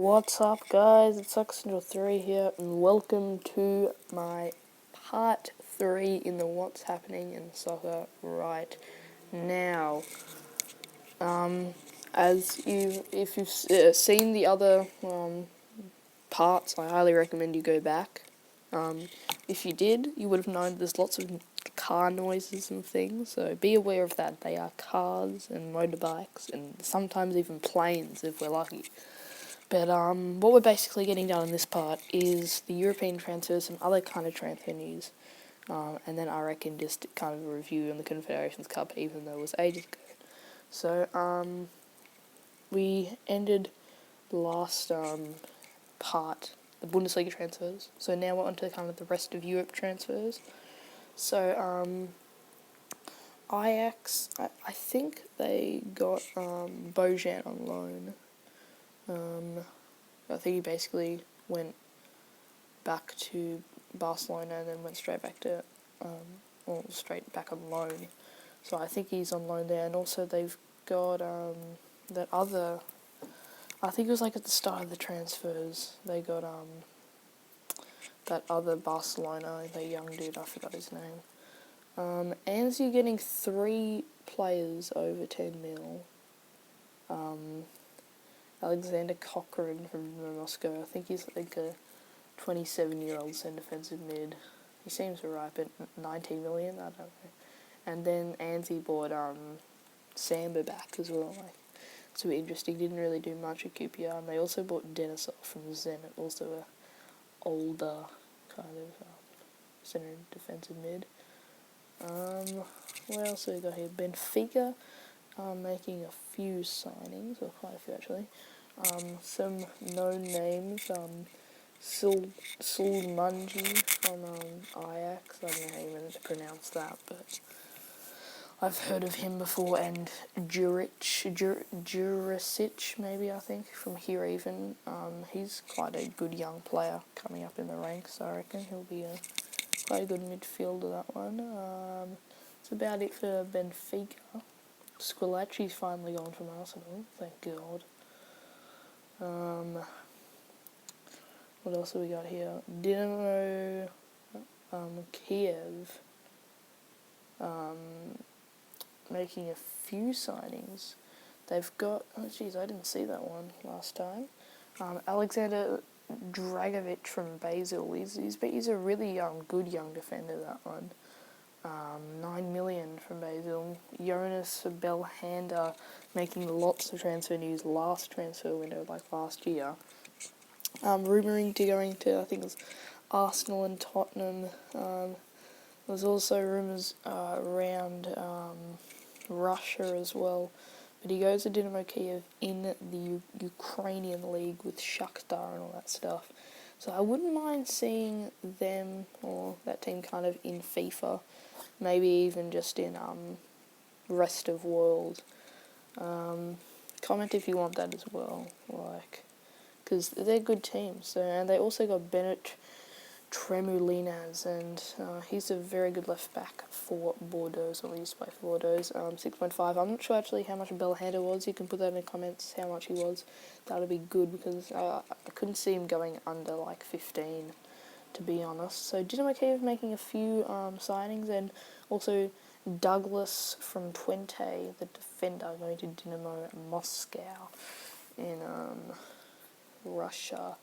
What's up, guys? It's Sucks3 here, and welcome to my part 3 in the What's Happening in Soccer right now. If you've seen the other parts, I highly recommend you go back. If you did, you would have known there's lots of car noises and things, so be aware of that. They are cars and motorbikes, and sometimes even planes if we're lucky. But what we're basically getting done in this part is the European transfers, some other kind of transfer news, and then I reckon just kind of a review on the Confederations Cup, even though it was ages ago. So we ended the last part, the Bundesliga transfers. So now we're on to kind of the rest of Europe transfers. So Ajax, I think they got Bojan on loan. I think he basically went back to Barcelona and then went straight back to, straight back on loan. So I think he's on loan there, and also they've got that other. I think it was like at the start of the transfers they got that other Barcelona, the young dude, I forgot his name. Anzi getting 3 players over 10 mil. Alexander Cochrane from Moscow. I think he's like a 27-year-old centre defensive mid. He seems alright, but 19 million, I don't know. And then Anzi bought Samba back as well. Like, it's a bit interesting. Didn't really do much at QPR, and they also bought Denisov from Zenit, also a older kind of centre defensive mid. What else have we got here? Benfica making a few signings, or quite a few actually. Some known names. Sulmunji from Ajax. I don't know how you meant to pronounce that, but I've heard of him before. And Juricic, maybe, I think, from here even. He's quite a good young player coming up in the ranks, I reckon. He'll be quite a good midfielder, that one. That's about it for Benfica. Squillaci's finally gone from Arsenal, thank God. What else have we got here? Dynamo Kiev making a few signings. They've got, I didn't see that one last time. Alexander Dragovic from Basel. He's a really good young defender, that one. 9 million from Basel. Jonas Belhanda making lots of transfer news last transfer window, like last year. Rumouring to going to, I think it was Arsenal and Tottenham. There's also rumours around Russia as well. But he goes to Dynamo Kiev in the Ukrainian league with Shakhtar and all that stuff. So I wouldn't mind seeing them, or that team, kind of in FIFA. Maybe even just in rest of world. Comment if you want that as well. Because they're good teams. So, and they also got Bennett Tremoulinas, and he's a very good left back for Bordeaux, or he used to play for Bordeaux. 6.5. I'm not sure actually how much Belhanda was. You can put that in the comments how much he was. That would be good, because I couldn't see him going under like 15, to be honest. So Dynamo Kiev making a few signings, and also Douglas from Twente, the defender, going to Dynamo Moscow in Russia.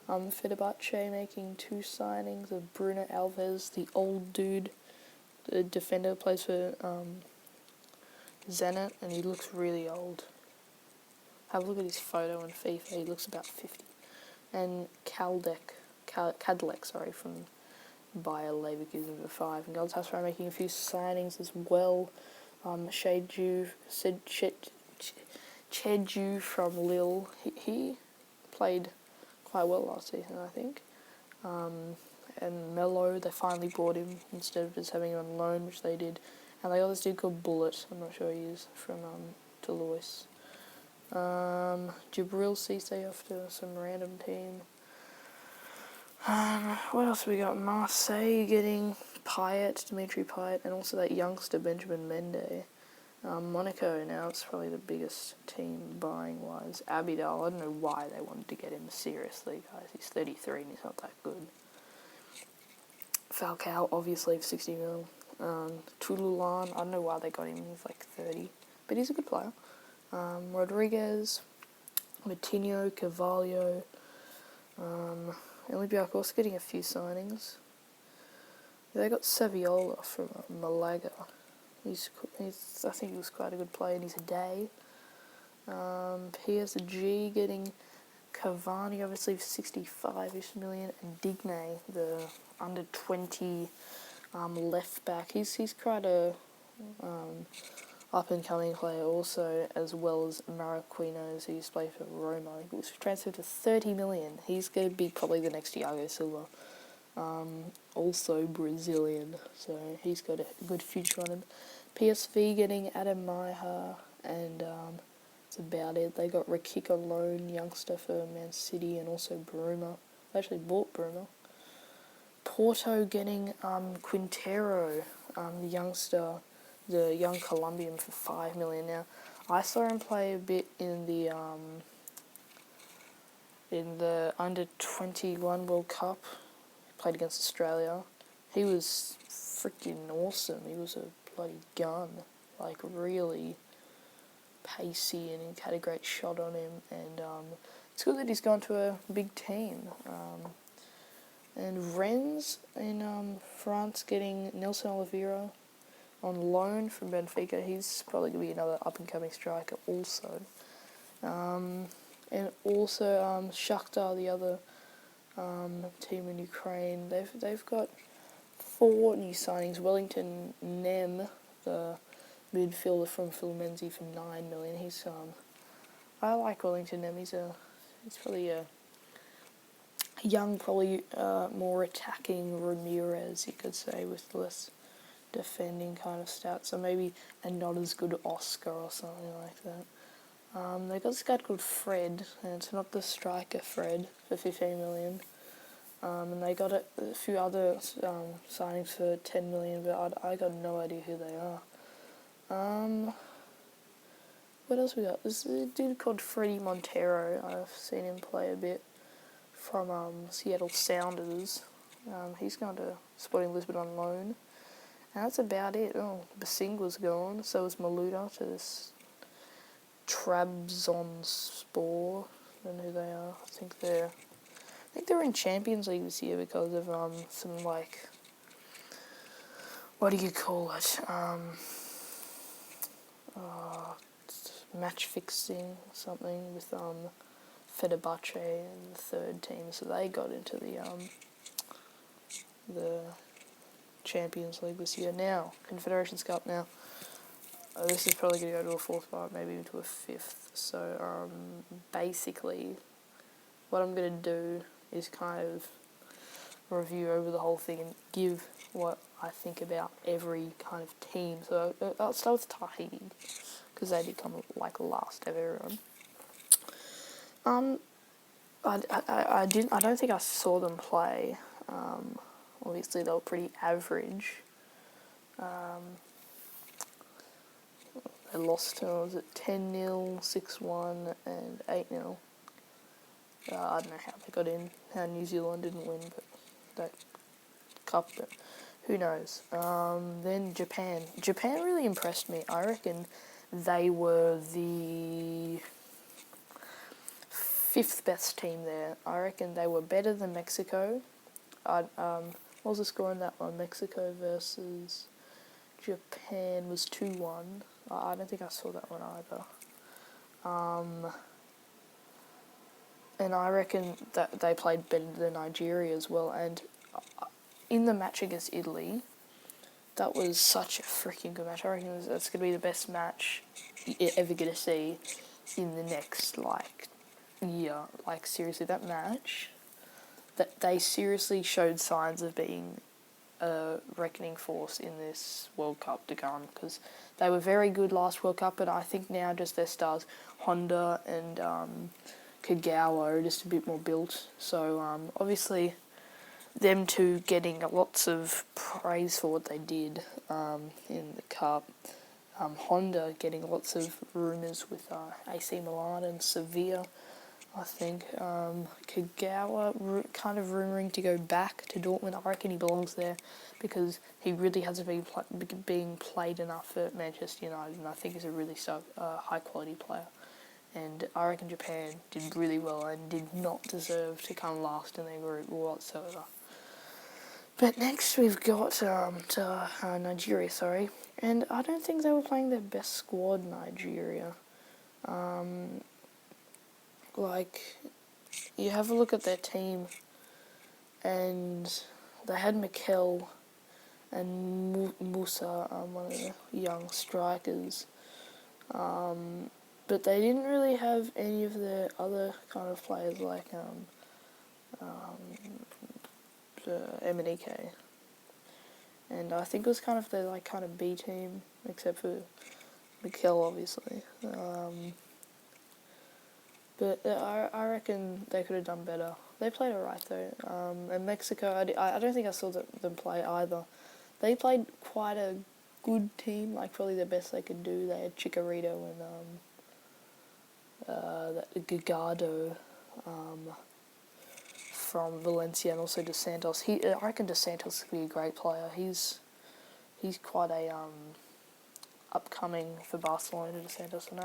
Fenerbahce making 2 signings of Bruno Alves, the old dude, the defender, plays for Zenit, and he looks really old. Have a look at his photo on FIFA, he looks about 50. And Kadlec, from Bayer Leverkusen for 5. And Galatasaray making a few signings as well. Cheju from Lille, he played quite well last season, I think. And Melo, they finally bought him instead of just having him on loan, which they did. And they got this dude called Bullet, I'm not sure he is, from Toulouse. Djibril Cissé off to some random team. What else we got? Marseille getting Dimitri Payet, and also that youngster Benjamin Mendy. Monaco now, it's probably the biggest team buying-wise. Abidal, I don't know why they wanted to get him seriously, guys. He's 33 and he's not that good. Falcao, obviously, for 60 mil. Tululan, I don't know why they got him. He's like 30, but he's a good player. Rodriguez, Matinho, Carvalho, Olympiacos getting a few signings. They got Saviola from Malaga. He's I think he was quite a good player, and he's a day. PSG getting Cavani, obviously, for 65-ish million, and Digne, the under 20 left back. He's quite a up and coming player also, as well as Marquinhos, who used to play for Roma. He was transferred for 30 million. He's going to be probably the next Thiago Silva. Also Brazilian, so he's got a good future on him. PSV getting Adam Maher, and that's about it. They got Rakik on loan, youngster for Man City, and also Bruma. They actually bought Bruma. Porto getting Quintero, the youngster, the young Colombian, for 5 million. Now, I saw him play a bit in the under 21 World Cup. Played against Australia. He was freaking awesome. He was a bloody gun, like really pacey, and he had a great shot on him. And it's good that he's gone to a big team. And Rennes in France getting Nelson Oliveira on loan from Benfica. He's probably going to be another up-and-coming striker also. And also Shakhtar, the other team in Ukraine. They've got 4 new signings. Wellington Nem, the midfielder from Fluminense, for 9 million. He's I like Wellington Nem. He's probably a young, probably more attacking Ramirez, you could say, with less defending kind of stats. So maybe a not as good Oscar or something like that. They got this guy called Fred, and it's not the striker Fred, for 15 million. And they got a few other signings for 10 million, but I got no idea who they are. What else we got? This dude called Freddie Montero. I've seen him play a bit from Seattle Sounders. He's gone to Sporting Lisbon on loan. And that's about it. Basingwa's gone, so is Maluda to this Trabzonspor. I don't know who they are. I think they're in Champions League this year because of some, like, what do you call it? Match fixing or something with Fenerbahce and the third team. So they got into the Champions League this year. Now, Confederations Cup now. This is probably going to go to a 4th spot, maybe even to a 5th. So basically, what I'm going to do is kind of review over the whole thing and give what I think about every kind of team. So I'll start with Tahiti, because they did come like last of everyone. I don't think I saw them play. Obviously they were pretty average. They lost to, was it 10-0, 6-1, and 8-0. I don't know how they got in, how New Zealand didn't win, but that cup, but who knows. Then Japan. Japan really impressed me. I reckon they were the 5th best team there. I reckon they were better than Mexico. What was the score in that one? Mexico versus Japan was 2-1. I don't think I saw that one either. And I reckon that they played better than Nigeria as well. And in the match against Italy, that was such a freaking good match. I reckon that's going to be the best match you're ever going to see in the next, year. Seriously, that match, that they seriously showed signs of being a reckoning force in this World Cup to come, because they were very good last World Cup, but I think now just their stars, Honda and Kagawa, are just a bit more built. So obviously them two getting lots of praise for what they did in the Cup. Honda getting lots of rumours with AC Milan and Sevilla. I think Kagawa kind of rumouring to go back to Dortmund. I reckon he belongs there because he really hasn't been being played enough at Manchester United, and I think he's a really high quality player. And I reckon Japan did really well and did not deserve to come last in their group whatsoever. But next we've got Nigeria, and I don't think they were playing their best squad, Nigeria. You have a look at their team, and they had Mikel and Musa, one of the young strikers. But they didn't really have any of the other kind of players like MNEK. And I think it was kind of their kind of B team, except for Mikel, obviously. But I reckon they could have done better. They played alright though. And Mexico, I don't think I saw them play either. They played quite a good team, probably the best they could do. They had Chicharito and Gagado from Valencia, and also Dos Santos. I reckon Dos Santos could be a great player. He's quite a upcoming for Barcelona, Dos Santos, and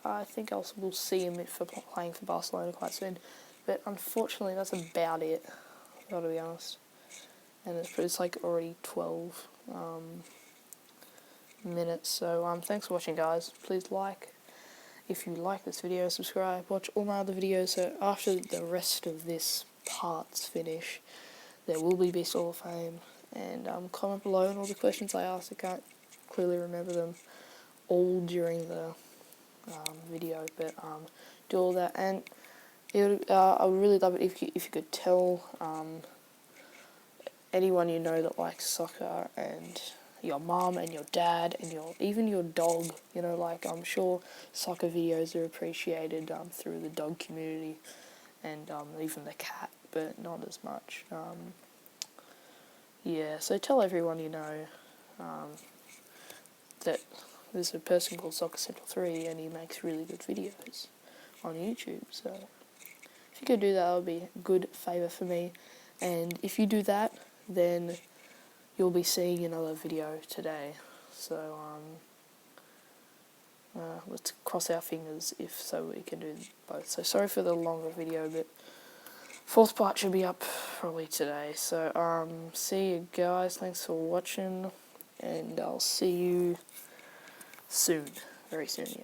I think we'll see him playing for Barcelona quite soon. But unfortunately, that's about it. I've got to be honest. And it's already 12 minutes. So thanks for watching, guys. Please if you like this video, subscribe, watch all my other videos. So after the rest of this part's finish, there will be Beast Hall of Fame. And comment below on all the questions I asked. I can't clearly remember them all during the video, but do all that. And I would really love it if you could tell anyone you know that likes soccer, and your mum and your dad and even your dog. I'm sure soccer videos are appreciated through the dog community, and even the cat, but not as much. So tell everyone you know that there's a person called Soccer Central 3, and he makes really good videos on YouTube. So if you could do that, would be a good favour for me. And if you do that, then you'll be seeing another video today. So let's cross our fingers so we can do both. So sorry for the longer video, but fourth part should be up probably today. So see you guys. Thanks for watching, and I'll see you soon, very soon. Yeah.